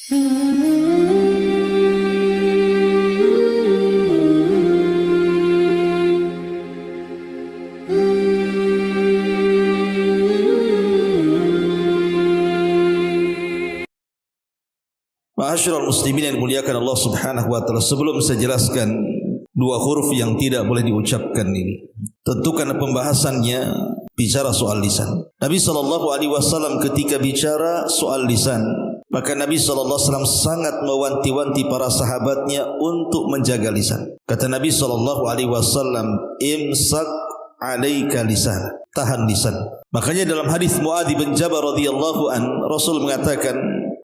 Ma'asyiral muslimin yang dimuliakan Allah Subhanahu wa taala, sebelum saya jelaskan dua huruf yang tidak boleh diucapkan ini, tentu karena pembahasannya bicara soal lisan. Nabi sallallahu alaihi wasallam ketika bicara soal lisan, maka Nabi sallallahu alaihi wasallam sangat mewanti-wanti para sahabatnya untuk menjaga lisan. Kata Nabi sallallahu alaihi wasallam, imsak alaika lisan, tahan lisan. Makanya dalam hadis Muadz bin Jabal radhiyallahu an, Rasul mengatakan,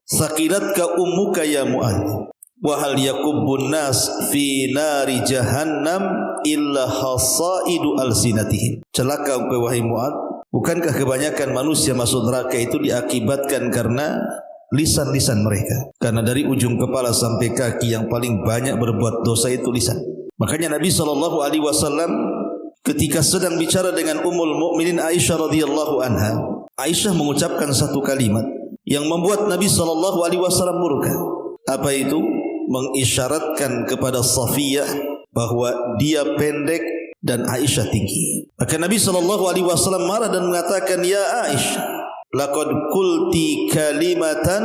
saqilatka ummuka ya Muadz, wa hal yakubbun nas fi nari jahannam illa hasaidu alsinatihim. Celaka engkau wahai Muadz, bukankah kebanyakan manusia masuk neraka itu diakibatkan karena lisan-lisan mereka? Karena dari ujung kepala sampai kaki yang paling banyak berbuat dosa itu lisan. Makanya Nabi sallallahu alaihi wasallam ketika sedang bicara dengan Ummul Mukminin Aisyah radhiyallahu anha, Aisyah mengucapkan satu kalimat yang membuat Nabi SAW murka. Apa itu? Mengisyaratkan kepada Safiyah bahwa dia pendek dan Aisyah tinggi. Maka Nabi SAW marah dan mengatakan, ya Aisyah, laqad qulti kalimatan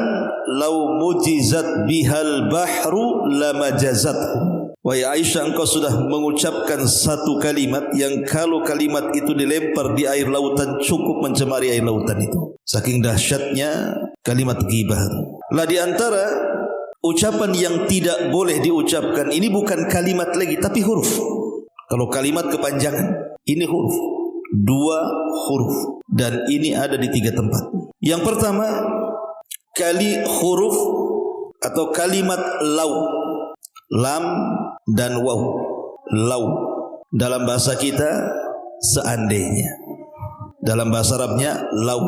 law mujizat bihal bahru lamajazathu. Wahai Aisyah, engkau sudah mengucapkan satu kalimat yang kalau kalimat itu dilempar di air lautan cukup mencemari air lautan itu. Saking dahsyatnya kalimat ghibah. Lah di antara ucapan yang tidak boleh diucapkan ini bukan kalimat lagi tapi huruf. Kalau kalimat kepanjangan, ini huruf. Dua huruf, dan ini ada di tiga tempat. Yang pertama, huruf atau kalimat lau, lam dan waw. Lau dalam bahasa kita seandainya, dalam bahasa Arabnya lau.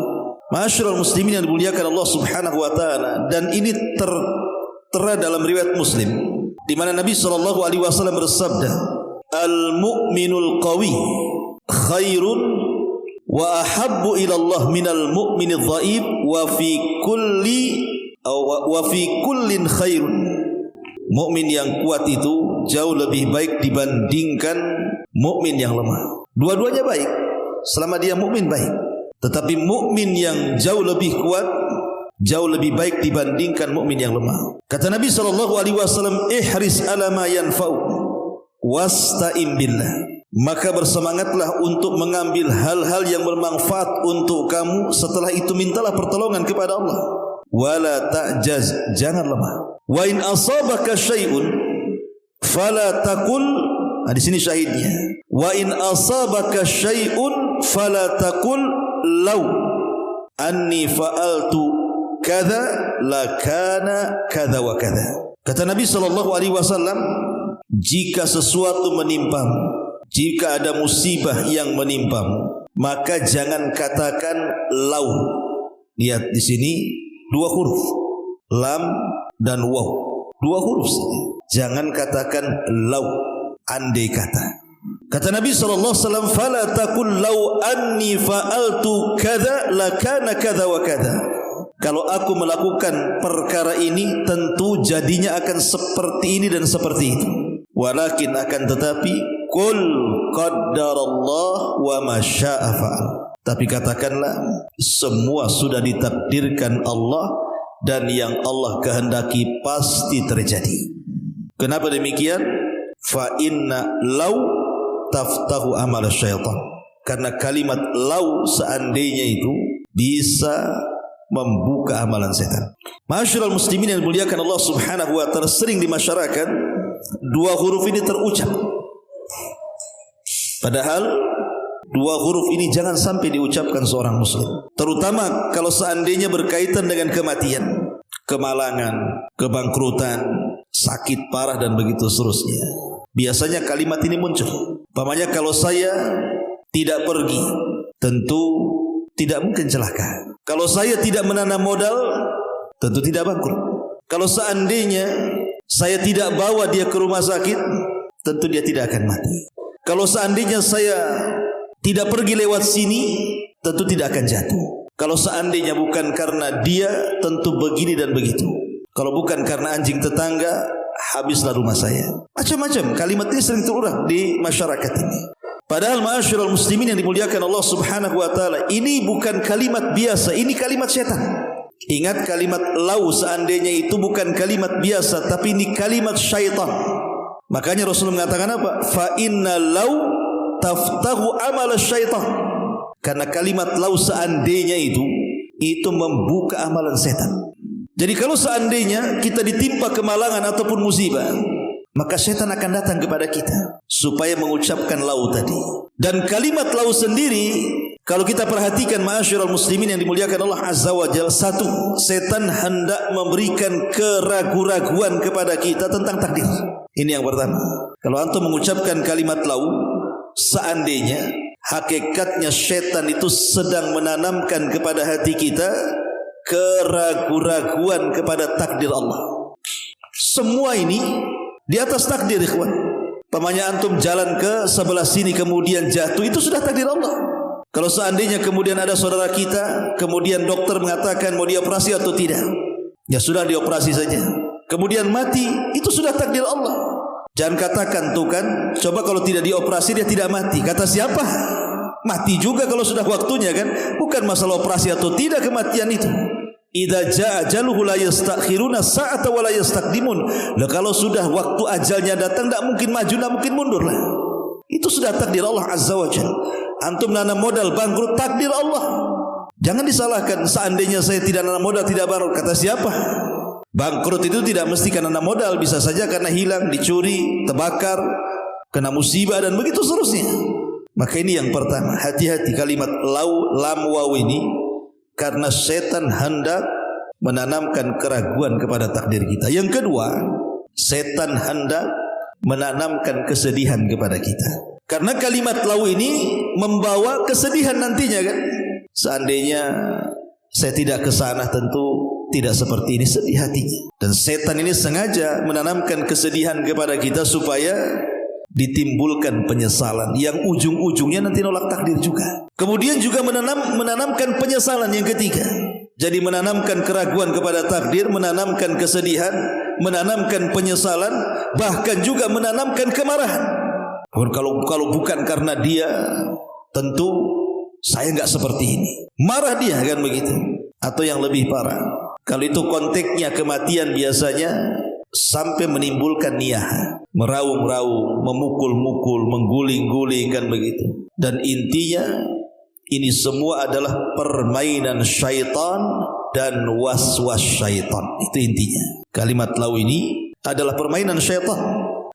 Ma'asyiral muslimin yang dimuliakan Allah Subhanahu wa taala, dan ini tertera dalam riwayat Muslim di mana Nabi sallallahu alaihi wasallam bersabda, al-mu'minul qawi khairun wa ahabbu ila Allah minal mu'minidh dhaif wa fi kullin khairun. Mukmin yang kuat itu jauh lebih baik dibandingkan mukmin yang lemah. Dua-duanya baik selama dia mukmin baik. Tetapi mukmin yang jauh lebih kuat jauh lebih baik dibandingkan mukmin yang lemah. Kata Nabi SAW, ihris ala ma yanfa'u wasta'in billah. Maka bersemangatlah untuk mengambil hal-hal yang bermanfaat untuk kamu, setelah itu mintalah pertolongan kepada Allah. Wala ta'jaz, jangan lemah. Wa in asabaka syai'un fala taqul, di sini syahidnya. Wa in asabaka syai'un fala taqul law anni fa'altu kadza la kana kadza wa kadza. Kata Nabi sallallahu alaihi wasallam, jika sesuatu menimpamu, jika ada musibah yang menimpamu, maka jangan katakan lau. Lihat di sini dua huruf, lam dan waw, dua huruf saja. Jangan katakan lau, andai kata. Kata Nabi SAW, fala taqul lau anni fa'altu kadza lakana kadza wa kadza. Kalau aku melakukan perkara ini, tentu jadinya akan seperti ini dan seperti itu. Walakin akan tetapi, qul qaddarallah wa ma syaa fa'al. Tapi katakanlah, semua sudah ditakdirkan Allah, dan yang Allah kehendaki pasti terjadi. Kenapa demikian? Fa inna law taftahu amal syaitan. Karena kalimat law seandainya itu bisa membuka amalan setan. Ma'asyiral muslimin yang dimuliakan Allah Subhanahu wa taala, sering di masyarakat dua huruf ini terucap. Padahal dua huruf ini jangan sampai diucapkan seorang muslim, terutama kalau seandainya berkaitan dengan kematian, kemalangan, kebangkrutan, sakit parah dan begitu seterusnya. Biasanya kalimat ini muncul. Umpamanya, kalau saya tidak pergi, tentu tidak mungkin celaka. Kalau saya tidak menanam modal, tentu tidak bangkrut. Kalau seandainya saya tidak bawa dia ke rumah sakit, tentu dia tidak akan mati. Kalau seandainya saya tidak pergi lewat sini, tentu tidak akan jatuh. Kalau seandainya bukan karena dia, tentu begini dan begitu. Kalau bukan karena anjing tetangga, habislah rumah saya. Macam-macam kalimat ini sering terulang di masyarakat ini. Padahal ma'asyiral muslimin yang dimuliakan Allah Subhanahu wa taala, ini bukan kalimat biasa, ini kalimat setan. Ingat kalimat lau seandainya itu bukan kalimat biasa, tapi ini kalimat syaitan. Makanya Rasulullah mengatakan apa? Fa inna lau taftahu amal syaitan. Karena kalimat lau seandainya itu membuka amalan setan. Jadi kalau seandainya kita ditimpa kemalangan ataupun musibah, maka setan akan datang kepada kita supaya mengucapkan lau tadi. Dan kalimat lau sendiri, kalau kita perhatikan ma'asyiral muslimin yang dimuliakan Allah Azza wa Jalla, satu, setan hendak memberikan keraguan-raguan kepada kita tentang takdir. Ini yang pertama. Kalau antum mengucapkan kalimat lau seandainya, hakikatnya setan itu sedang menanamkan kepada hati kita keraguan-raguan kepada takdir Allah. Semua ini di atas takdir, ikhwan. Pamannya antum jalan ke sebelah sini kemudian jatuh, itu sudah takdir Allah. Kalau seandainya kemudian ada saudara kita, kemudian dokter mengatakan mau dioperasi atau tidak, ya sudah dioperasi saja. Kemudian mati, itu sudah takdir Allah. Jangan katakan tuh kan, coba kalau tidak dioperasi dia tidak mati. Kata siapa? Mati juga kalau sudah waktunya kan. Bukan masalah operasi atau tidak kematian itu. Idza jaa ajaluhu la yastakhiruna sa'ata wa la yastaqdimun. Lah kalau sudah waktu ajalnya datang, tidak mungkin maju, tidak mungkin mundur lah. Itu sudah takdir Allah Azza wa Jalla. Antum nanam modal bangkrut, takdir Allah. Jangan disalahkan, seandainya saya tidak nanam modal tidak bangkrut. Kata siapa? Bangkrut itu tidak mesti karena nanam modal, bisa saja karena hilang, dicuri, terbakar, kena musibah dan begitu seterusnya. Maka ini yang pertama, hati-hati kalimat lam waw ini, karena setan hendak menanamkan keraguan kepada takdir kita. Yang kedua, setan hendak menanamkan kesedihan kepada kita. Karena kalimat lau ini membawa kesedihan nantinya kan. Seandainya saya tidak ke sana, tentu tidak seperti ini, sedih hatinya. Dan setan ini sengaja menanamkan kesedihan kepada kita supaya ditimbulkan penyesalan yang ujung-ujungnya nanti nolak takdir juga. Kemudian juga menanamkan penyesalan yang ketiga. Jadi menanamkan keraguan kepada takdir, menanamkan kesedihan, menanamkan penyesalan, bahkan juga menanamkan kemarahan. Kalau bukan karena dia, tentu saya enggak seperti ini. Marah dia kan begitu. Atau yang lebih parah, kalau itu konteksnya kematian, biasanya sampai menimbulkan niyah, meraung-raung, memukul-mukul, mengguling-guling kan begitu. Dan intinya ini semua adalah permainan syaitan dan was-was syaitan. Itu intinya. Kalimat lau ini adalah permainan syaitan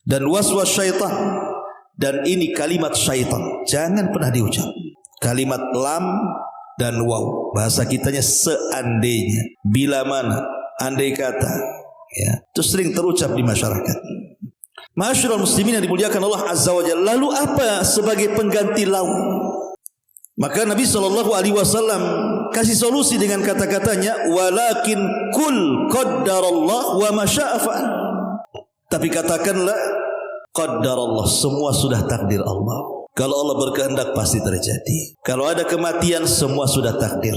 dan was-was syaitan. Dan ini kalimat syaitan, jangan pernah diucap. Kalimat lam dan waw, bahasa kitanya seandainya, bila mana, andai kata, ya, itu sering terucap di masyarakat. Ma'asyiral muslimin yang dimuliakan Allah Azza wa Jalla. Lalu apa sebagai pengganti lau? Maka Nabi SAW kasih solusi dengan kata-katanya, walakin kul qaddarallah wa ma syaa fa'al. Tapi katakanlah, qaddarallah, semua sudah takdir Allah. Kalau Allah berkehendak pasti terjadi. Kalau ada kematian, semua sudah takdir.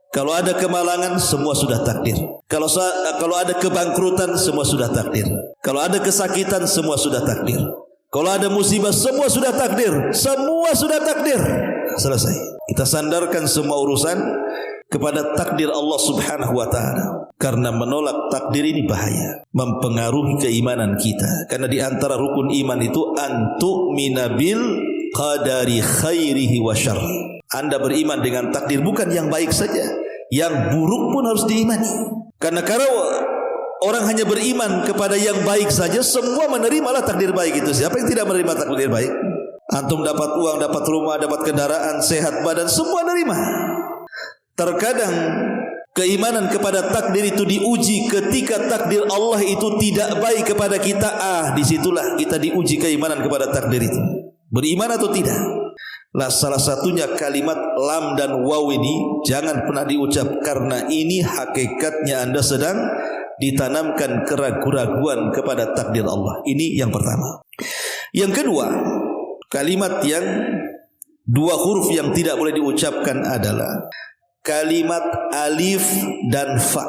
Kalau ada kemalangan, semua sudah takdir. Kalau ada kebangkrutan, semua sudah takdir. Kalau ada kesakitan, semua sudah takdir. Kalau ada musibah, semua sudah takdir. Semua sudah takdir. Selesai. Kita sandarkan semua urusan kepada takdir Allah Subhanahu wa taala. Karena menolak takdir ini bahaya, mempengaruhi keimanan kita. Karena di antara rukun iman itu antu'mina bil qadari khairihi wa syarri. Anda beriman dengan takdir, bukan yang baik saja, yang buruk pun harus diimani. Karena kalau orang hanya beriman kepada yang baik saja, semua menerimalah takdir baik itu. Siapa yang tidak menerima takdir baik? Antum dapat uang, dapat rumah, dapat kendaraan, sehat badan, semua nerima. Terkadang keimanan kepada takdir itu diuji ketika takdir Allah itu tidak baik kepada kita. Disitulah kita diuji keimanan kepada takdir itu. Beriman atau tidak? Lah salah satunya kalimat lam dan waw ini jangan pernah diucap, karena ini hakikatnya Anda sedang ditanamkan keraguan-raguan kepada takdir Allah. Ini yang pertama. Yang kedua, kalimat yang dua huruf yang tidak boleh diucapkan adalah kalimat alif dan fa.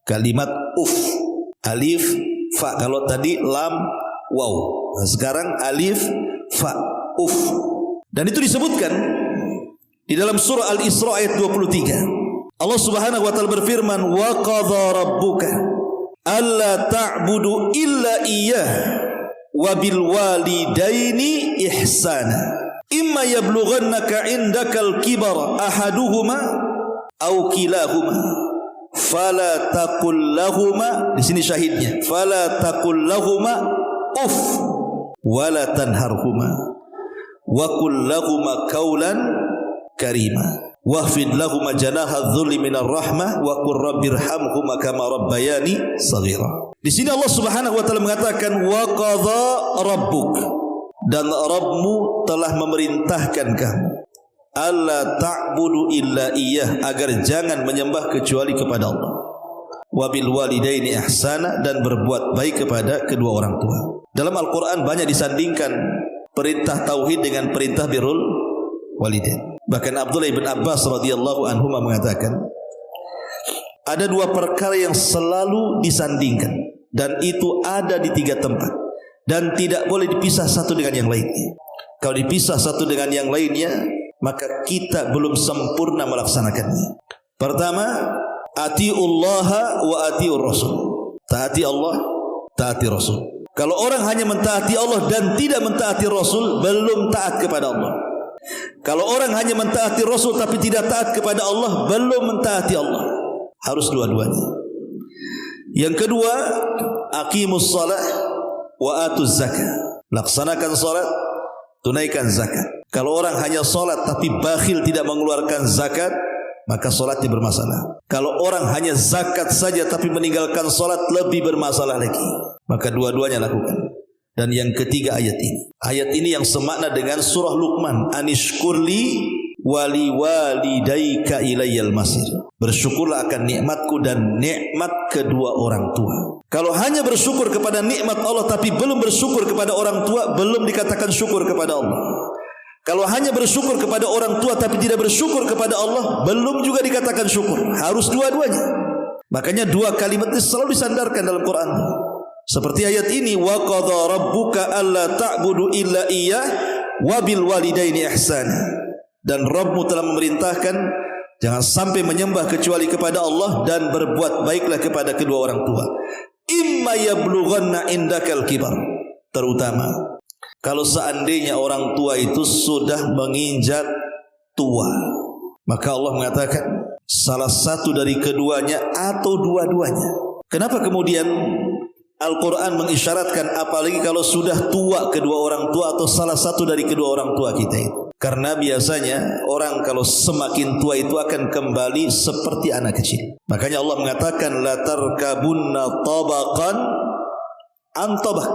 Kalimat uf, alif, fa. Kalau tadi lam, waw. Nah, sekarang alif, fa, uf. Dan itu disebutkan di dalam surah Al-Isra ayat 23. Allah Subhanahu wa taala berfirman, "Wa qadha rabbuka alla ta'budu illa iyyah wa bil walidaini ihsana. Imma yablughannaka 'indakal kibara ahaduhuma aw kilahuma fala taqul lahumā," di sini syahidnya, "fala taqul lahumā uff wala tanharhumā wa qul lahumā qawlan karīmā wahfid lahumā janāha adh-dhulli minar rahmah wa qur rabbirhamhumā kamā rabbayānī shaghīrā." Di sini Allah Subhanahu wa taala mengatakan wa qadha rabbuk, dan Rabbmu telah memerintahkan kamu alla ta'budu illa iyyah, agar jangan menyembah kecuali kepada Allah. Wabil walidaini ihsana, dan berbuat baik kepada kedua orang tua. Dalam Al-Quran banyak disandingkan perintah tauhid dengan perintah birrul walidain. Bahkan Abdullah bin Abbas radhiyallahu anhu mengatakan ada dua perkara yang selalu disandingkan, dan itu ada di 3 tempat dan tidak boleh dipisah satu dengan yang lainnya. Kalau dipisah satu dengan yang lainnya, maka kita belum sempurna melaksanakannya. Pertama, atiullaha wa atiur rasul. Taati Allah, taati Rasul. Kalau orang hanya mentaati Allah dan tidak mentaati Rasul, belum taat kepada Allah. Kalau orang hanya mentaati Rasul tapi tidak taat kepada Allah, belum mentaati Allah. Harus dua-duanya. Yang kedua, aqimus shalah wa atuz zakah. Laksanakan salat, tunaikan zakat. Kalau orang hanya salat tapi bakhil tidak mengeluarkan zakat, maka salatnya bermasalah. Kalau orang hanya zakat saja tapi meninggalkan salat, lebih bermasalah lagi. Maka dua-duanya lakukan. Dan yang ketiga ayat ini. Ayat ini yang semakna dengan surah Luqman, anishkurli wali walidayka ilayyal masir. Bersyukurlah akan nikmatku dan nikmat kedua orang tua. Kalau hanya bersyukur kepada nikmat Allah tapi belum bersyukur kepada orang tua, belum dikatakan syukur kepada Allah. Kalau hanya bersyukur kepada orang tua tapi tidak bersyukur kepada Allah, belum juga dikatakan syukur. Harus dua-duanya. Makanya dua kalimat ini selalu disandarkan dalam Quran. Seperti ayat ini, wa qadha rabbuka alla ta'budu illa iyyah wa bil walidaini ihsana. Dan Rabbmu telah memerintahkan jangan sampai menyembah kecuali kepada Allah, dan berbuat baiklah kepada kedua orang tua. Imma yablughanna indakal kibar. Terutama kalau seandainya orang tua itu sudah menginjak tua, maka Allah mengatakan salah satu dari keduanya atau dua-duanya. Kenapa kemudian Al-Quran mengisyaratkan apalagi kalau sudah tua kedua orang tua atau salah satu dari kedua orang tua kita itu? Karena biasanya orang kalau semakin tua itu akan kembali seperti anak kecil. Makanya Allah mengatakan la tarkabunna tabaqan an tabaq.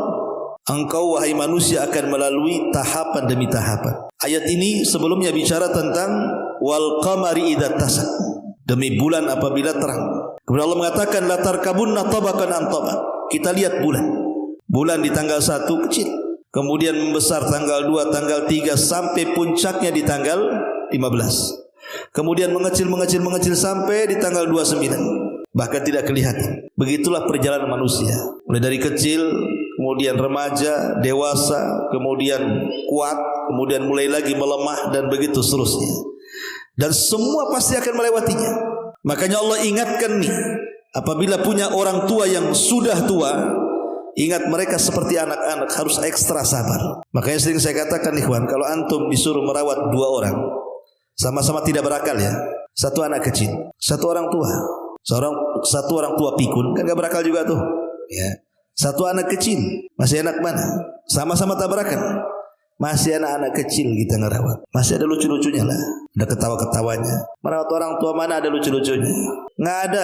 Engkau wahai manusia akan melalui tahapan demi tahapan. Ayat ini sebelumnya bicara tentang wal qamari idza tasaq, demi bulan apabila terang. Kemudian Allah mengatakan la tarkabunna tabaqan an tabaq. Kita lihat bulan. Bulan di tanggal 1 kecil, kemudian membesar tanggal 2, tanggal 3 sampai puncaknya di tanggal 15. Kemudian mengecil sampai di tanggal 29. Bahkan tidak kelihatan. Begitulah perjalanan manusia. Mulai dari kecil, kemudian remaja, dewasa, kemudian kuat, kemudian mulai lagi melemah, dan begitu seterusnya. Dan semua pasti akan melewatinya. Makanya Allah ingatkan nih, apabila punya orang tua yang sudah tua, ingat mereka seperti anak-anak, harus ekstra sabar. Makanya sering saya katakan ikhwan, kalau antum disuruh merawat 2 orang, sama-sama tidak berakal ya. Satu anak kecil, satu orang tua. Satu orang tua pikun, kan gak berakal juga tuh ya. Satu anak kecil, masih enak mana? Sama-sama tak berakal. Masih anak-anak kecil kita ngerawat, masih ada lucu-lucunya lah, ada ketawa-ketawanya. Merawat orang tua mana ada lucu-lucunya? Nggak ada.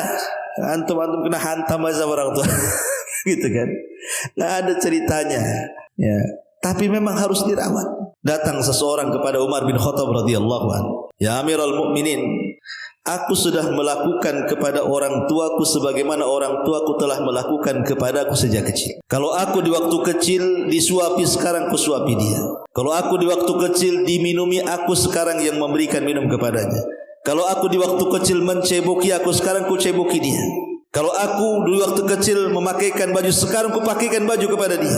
Antum kena hantam aja orang tua gitu kan, nggak ada ceritanya ya. Tapi memang harus dirawat. Datang seseorang kepada Umar bin Khattab radhiyallahu anhu, ya Amirul Mukminin, aku sudah melakukan kepada orang tuaku sebagaimana orang tuaku telah melakukan kepada aku sejak kecil. Kalau aku di waktu kecil disuapi, sekarang ku suapi dia. Kalau aku di waktu kecil diminumi, aku sekarang yang memberikan minum kepadanya. Kalau aku di waktu kecil menceboki, aku sekarang ku ceboki dia. Kalau aku dulu waktu kecil memakaikan baju, sekarang kupakaikan baju kepada dia.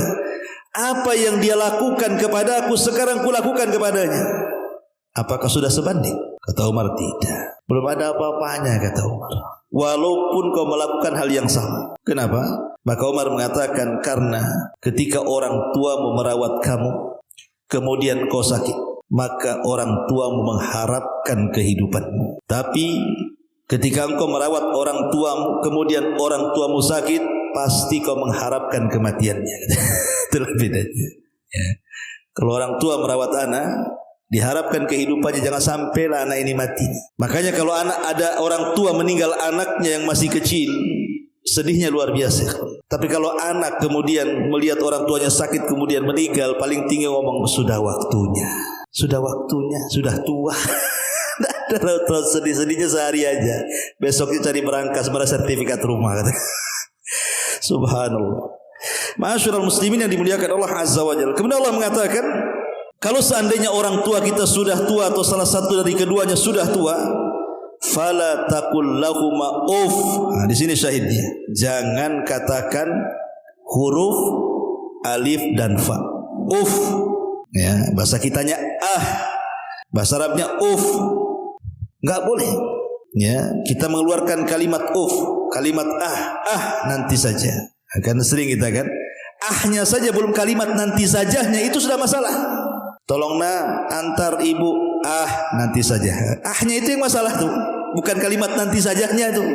Apa yang dia lakukan kepada aku, sekarang kulakukan kepadanya. Apakah sudah sebanding? Kata Umar, tidak. Belum ada apa-apanya, kata Umar. Walaupun kau melakukan hal yang sama. Kenapa? Maka Umar mengatakan, karena ketika orang tuamu merawat kamu, kemudian kau sakit, maka orang tuamu mengharapkan kehidupanmu. Tapi ketika engkau merawat orang tuamu, kemudian orang tuamu sakit, pasti kau mengharapkan kematiannya. Itulah bedanya. Ya. Kalau orang tua merawat anak, diharapkan kehidupannya, jangan sampailah anak ini mati. Makanya kalau ada orang tua meninggal anaknya yang masih kecil, sedihnya luar biasa. Tapi kalau anak kemudian melihat orang tuanya sakit kemudian meninggal, paling tinggi ngomong, sudah waktunya, sudah tua. Terus sedih-sedihnya sehari aja, besoknya cari berangkas, sertifikat rumah. Subhanallah. Ma'asyiral muslimin yang dimuliakan Allah Azza wa Jalla. Kemudian Allah mengatakan, kalau seandainya orang tua kita sudah tua atau salah satu dari keduanya sudah tua, fala taqul lahuma uff. Nah, di sini syahidnya. Jangan katakan huruf alif dan fa. Uff. Ya, bahasa kitanya bahasa Arabnya uff. Enggak boleh. Ya, kita mengeluarkan kalimat uff, kalimat nanti saja. Akan sering kita kan, ahnya saja belum kalimat nanti sajanya itu sudah masalah. Tolong antar ibu, nanti saja. Ahnya itu yang masalah tuh, bukan kalimat nanti sajanya tuh.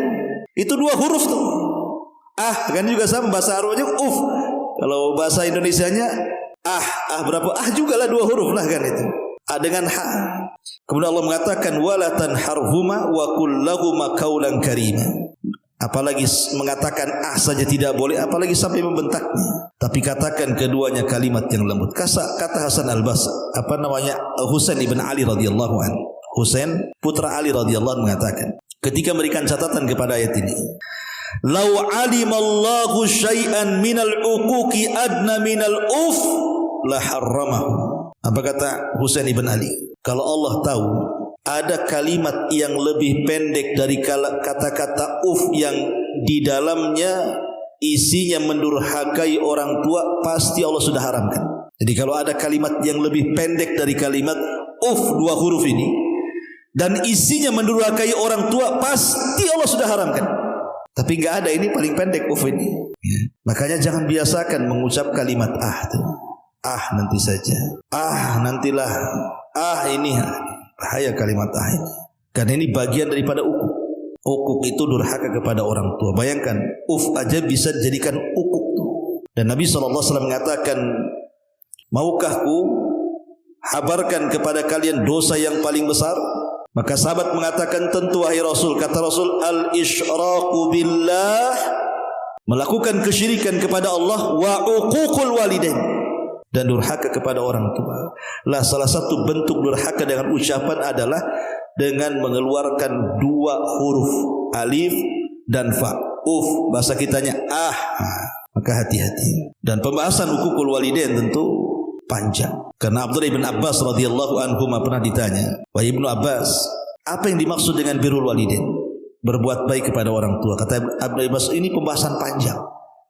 Itu dua huruf tuh. Kan juga sama bahasa Arabnya Kalau bahasa Indonesianya berapa? Juga lah dua huruf lah kan itu. Dengan ha. Kemudian Allah mengatakan wala tanharhuma wa qul lahuma qaulan karima. Apalagi mengatakan saja tidak boleh, apalagi sampai membentaknya. Tapi katakan keduanya kalimat yang lembut. Kata Hasan al-Basri, Husain ibn Ali radhiyallahu anhu. Husain putra Ali radhiyallahu anhu mengatakan, ketika memberikan catatan kepada ayat ini, "Lau alimallahu syai'an minal uquqi adna minal la harramahu." Apa kata Husain ibn Ali? Kalau Allah tahu ada kalimat yang lebih pendek dari kata-kata yang di dalamnya isinya mendurhakai orang tua, pasti Allah sudah haramkan. Jadi kalau ada kalimat yang lebih pendek dari kalimat dua huruf ini dan isinya mendurhakai orang tua, pasti Allah sudah haramkan. Tapi enggak ada, ini paling pendek ini. Ya. Makanya jangan biasakan mengucap kalimat tuh. Nanti saja. Nantilah. Ini bahaya kalimat ini. Karena ini bagian daripada ukuk. Ukuk itu durhaka kepada orang tua. Bayangkan, aja bisa dijadikan ukuk tuh. Dan Nabi SAW mengatakan, maukah ku habarkan kepada kalian dosa yang paling besar? Maka sahabat mengatakan, tentu wahai Rasul. Kata Rasul, al-isyraku billah, melakukan kesyirikan kepada Allah, wa uququl walidain, dan durhaka kepada orang tua. Salah satu bentuk durhaka dengan ucapan adalah dengan mengeluarkan dua huruf alif dan fa. Bahasa kitanya maka hati-hati. Dan pembahasan hukukul walidain tentu panjang. Karena Abdullah bin Abbas radhiyallahu anhu pernah ditanya, wahai Ibnu Abbas, apa yang dimaksud dengan birrul walidain? Berbuat baik kepada orang tua. Kata Abdullah bin Abbas, ini pembahasan panjang,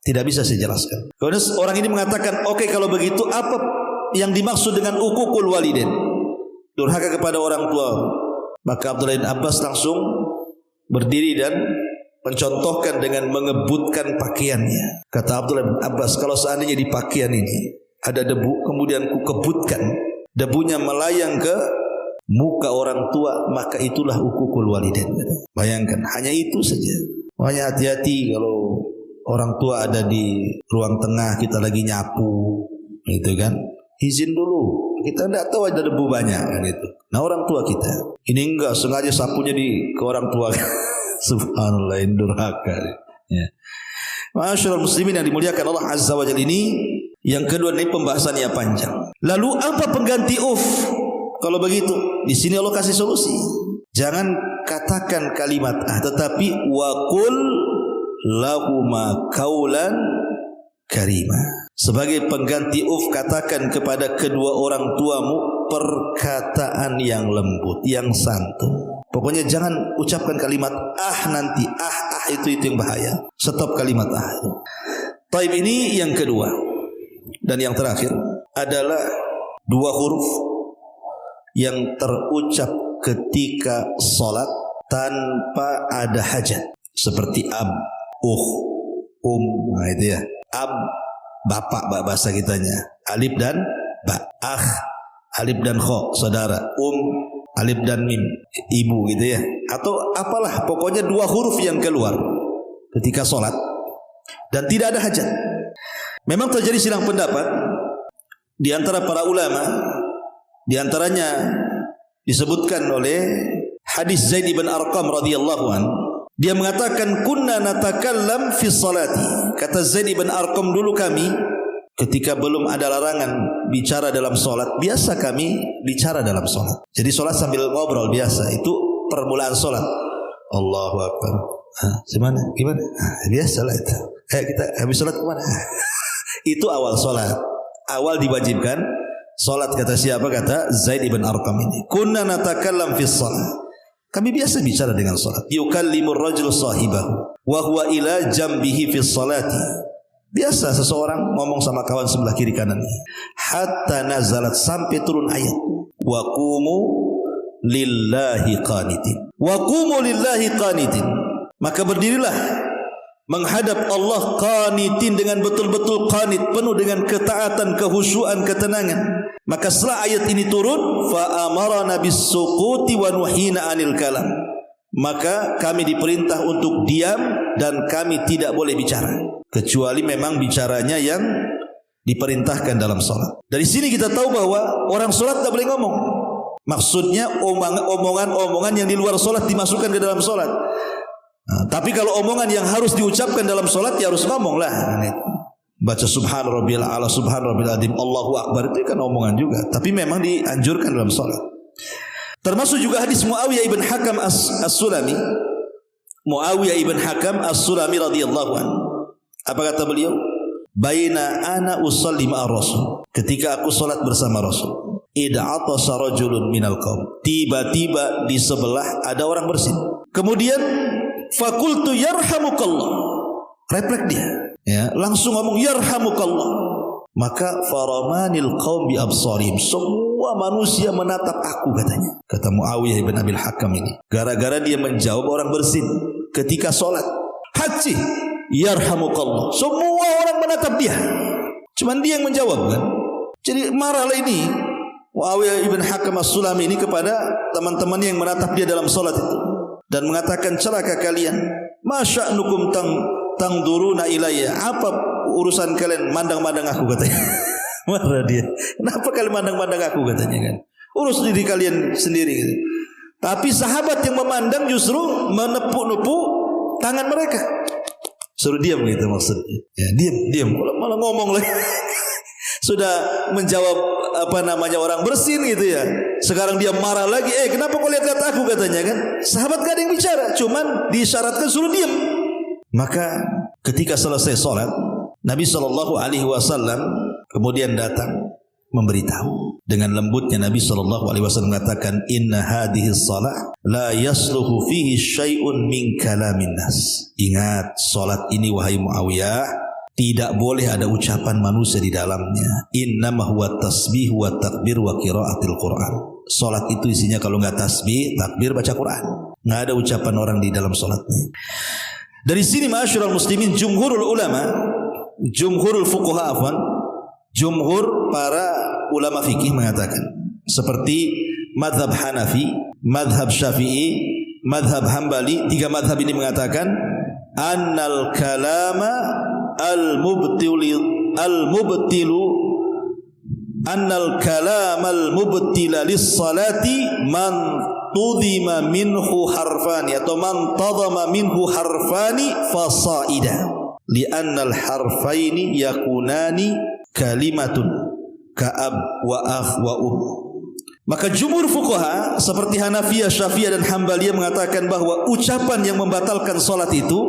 tidak bisa saya jelaskan. Kemudian orang ini mengatakan, oke, kalau begitu apa yang dimaksud dengan hukukul walidain? Durhaka kepada orang tua. Maka Abdullah bin Abbas langsung berdiri dan mencontohkan dengan mengebutkan pakaiannya. Kata Abdullah bin Abbas, kalau seandainya di pakaian ini ada debu, kemudian ku kebutkan, debunya melayang ke muka orang tua, maka itulah hukukul walidain. Bayangkan, hanya itu saja. Makanya hati-hati kalau orang tua ada di ruang tengah, kita lagi nyapu, gitu kan? Izin dulu, kita tidak tahu ada debu banyak kan itu. Nah orang tua kita, ini enggak sengaja sapunya ke orang tua. Subhanallah, durhaka. Ya. Ma'asyiral muslimin yang dimuliakan Allah Azza wa Jalla, ini yang kedua, ini pembahasannya panjang. Lalu apa pengganti kalau begitu? Di sini Allah kasih solusi. Jangan katakan kalimat tetapi waqul lahuma qaulan karima. Sebagai pengganti katakan kepada kedua orang tuamu perkataan yang lembut, yang santun. Pokoknya jangan ucapkan kalimat nanti, itu yang bahaya. Stop kalimat itu. Taib ini yang kedua. Dan yang terakhir adalah dua huruf yang terucap ketika salat tanpa ada hajat, seperti ab, nah itu ya. Ab, bapak bahasa kitanya. Alif dan ba. Alif dan kho, saudara. Alif dan mim, ibu gitu ya. Atau apalah, pokoknya dua huruf yang keluar ketika salat dan tidak ada hajat. Memang terjadi silang pendapat di antara para ulama. Di antaranya disebutkan oleh hadis Zaid bin Arqam radhiyallahu an. Dia mengatakan kunna natakallam fi salati. Kata Zaid bin Arqam, dulu kami ketika belum ada larangan bicara dalam salat, biasa kami bicara dalam salat. Jadi salat sambil ngobrol biasa. Itu permulaan salat. Allahu akbar. Gimana? Biasalah itu. Kita habis salat kemana? Itu awal salat. Awal diwajibkan salat, kata siapa? Kata Zaid bin Arqam ini. Kunna natakallam fi salat. Kami biasa bicara dengan salat. Yukallimur rajul sahibahu wa huwa ila jambihi fi salati. Biasa seseorang ngomong sama kawan sebelah kiri kanannya. Hatta nazalat, sampai turun ayat. Wa qumu lillahi qanitin. Wa qumu lillahi qanitin. Maka berdirilah menghadap Allah qanitin, dengan betul-betul qanit, penuh dengan ketaatan, kehusyuan, ketenangan. Maka setelah ayat ini turun, fa amarna bis-suquti wa nuhina 'anil kalam. Maka kami diperintah untuk diam dan kami tidak boleh bicara, kecuali memang bicaranya yang diperintahkan dalam salat. Dari sini kita tahu bahwa orang salat tidak boleh ngomong. Maksudnya omongan-omongan yang di luar salat dimasukkan ke dalam salat. Tapi kalau omongan yang harus diucapkan dalam solat, ya harus ngomong lah. Baca subhan rabbiyal a'la, subhan rabbil azim, Allahu akbar, itu kan omongan juga. Tapi memang dianjurkan dalam solat. Termasuk juga hadis Muawiyah ibn Hakam as-Sulami. Muawiyah ibn Hakam as-Sulami radhiyallahu anhu. Apa kata beliau? Baina ana usalli ma'a Rasul. Ketika aku solat bersama Rasul. Id'atasa rajulun minal qaum. Tiba-tiba di sebelah ada orang bersin. Kemudian fakultu yarhamukallah. Refleks dia, ya, langsung ngomong yarhamukallah. Maka faramanil qaum bi absarihim. Semua manusia menatap aku, katanya. Kata Muawiyah bin Abil Hakam ini. Gara-gara dia menjawab orang bersin ketika salat. Haji yarhamukallah. Semua orang menatap dia. Cuman dia yang menjawab kan. Jadi marahlah ini Muawiyah ibn Hakam as-Sulami ini kepada teman-temannya yang menatap dia dalam salat itu. Dan mengatakan, celaka kalian, masya'nukum tangduruna ilayya, apa urusan kalian mandang-mandang aku, katanya. Marah dia, kenapa kalian mandang-mandang aku, katanya kan. Urus diri kalian sendiri gitu. Tapi sahabat yang memandang justru menepuk-nepuk tangan mereka. Suruh diam gitu maksudnya. Ya, diam, malah ngomong lagi. Sudah menjawab orang bersin gitu ya. Sekarang dia marah lagi. Kenapa kau lihat aku, katanya kan. Sahabat gak ada yang bicara, cuman disyaratkan suruh diam. Maka ketika selesai salat, Nabi SAW kemudian datang memberitahu. Dengan lembutnya Nabi SAW mengatakan, inna hadhihi salat la yasluhu fihi syai'un min kalamin nas. Ingat, salat ini wahai Muawiyah, tidak boleh ada ucapan manusia di dalamnya. Innama huwa tasbih wa takbir wa qiraatil Quran. Salat itu isinya kalau enggak tasbih, takbir, baca Quran. Enggak ada ucapan orang di dalam salatnya. Dari sini ma'asyiral muslimin, jumhurul ulama, jumhurul fuqaha jumhur para ulama fikih mengatakan, seperti madhab Hanafi, madhab Syafi'i, madhab Hambali, tiga madhab ini mengatakan annal kalama annal kalamal mubtila lis-salati man tudhima minhu harfani atau man tadhama minhu harfani fasaida li'annal harfaini yakunani kalimatun ka'ab wa akh wa Maka jumhur fuqaha seperti Hanafiyah, Syafi'iyah dan Hambaliyah mengatakan bahwa ucapan yang membatalkan salat itu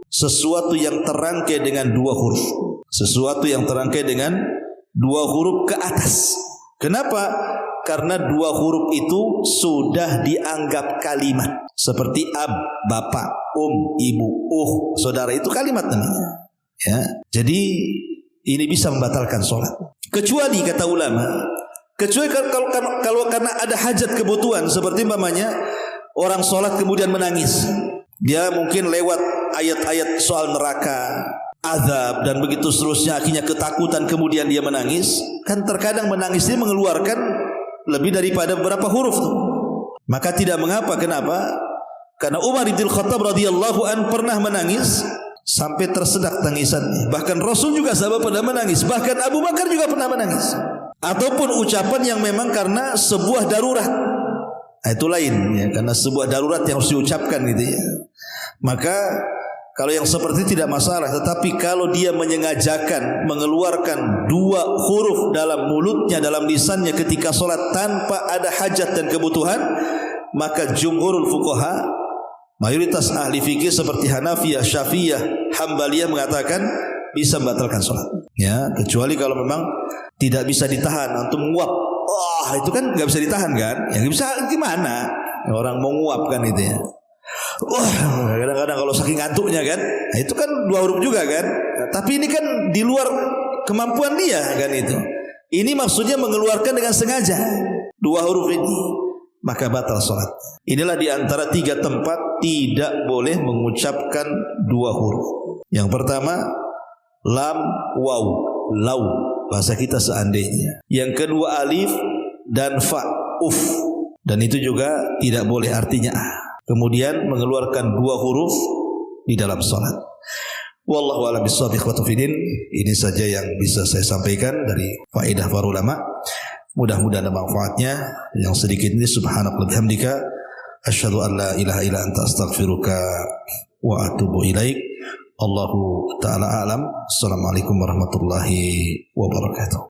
sesuatu yang terangkai dengan dua huruf. Sesuatu yang terangkai dengan dua huruf ke atas. Kenapa? karena dua huruf itu sudah dianggap kalimat. Seperti ab, bapak, ibu, saudara, itu kalimat namanya. Ya, jadi ini bisa membatalkan sholat. Kecuali kata ulama, kecuali kalau karena ada hajat kebutuhan, seperti umpamanya orang sholat kemudian menangis. Dia mungkin lewat ayat-ayat soal neraka, azab dan begitu seterusnya, akhirnya ketakutan kemudian dia menangis. Kan terkadang menangis dia mengeluarkan lebih daripada beberapa huruf tuh. Maka tidak mengapa. Kenapa? Karena Umar bin Khattab radhiyallahu an pernah menangis sampai tersedak tangisannya. Bahkan Rasul juga sahabat pernah menangis. Bahkan Abu Bakar juga pernah menangis. Ataupun ucapan yang memang karena sebuah darurat. Nah, itu lain ya, karena sebuah darurat yang harus diucapkan gitu ya. Maka kalau yang seperti itu tidak masalah. Tetapi kalau dia menyengajakan mengeluarkan dua huruf dalam mulutnya, dalam lisannya ketika sholat tanpa ada hajat dan kebutuhan, maka jumhurul fuqaha, mayoritas ahli fikih seperti Hanafiyah, Syafi'iyah, Hambaliyah mengatakan bisa membatalkan sholat. Ya, kecuali kalau memang tidak bisa ditahan untuk menguap. Itu kan nggak bisa ditahan kan? Ya nggak bisa gimana? Orang mau nguap kan itu ya. Kadang-kadang kalau saking ngantuknya kan, nah itu kan dua huruf juga kan. Nah, tapi ini kan di luar kemampuan dia kan itu. Ini maksudnya mengeluarkan dengan sengaja dua huruf ini, maka batal sholat. Inilah di antara tiga tempat tidak boleh mengucapkan dua huruf. Yang pertama, lam, waw, lau, bahasa kita seandainya. Yang kedua, alif dan fa, uf, dan itu juga tidak boleh, artinya kemudian mengeluarkan dua huruf di dalam salat. Wallahu a'lam bishawab. Ini saja yang bisa saya sampaikan dari faedah para ulama. Mudah-mudahan ada manfaatnya. Yang sedikit ini subhanaka wa bihamdika asyhadu an la ilaha illa anta astaghfiruka wa atubu ilaik. Allahu ta'ala a'lam. Assalamualaikum warahmatullahi wabarakatuh.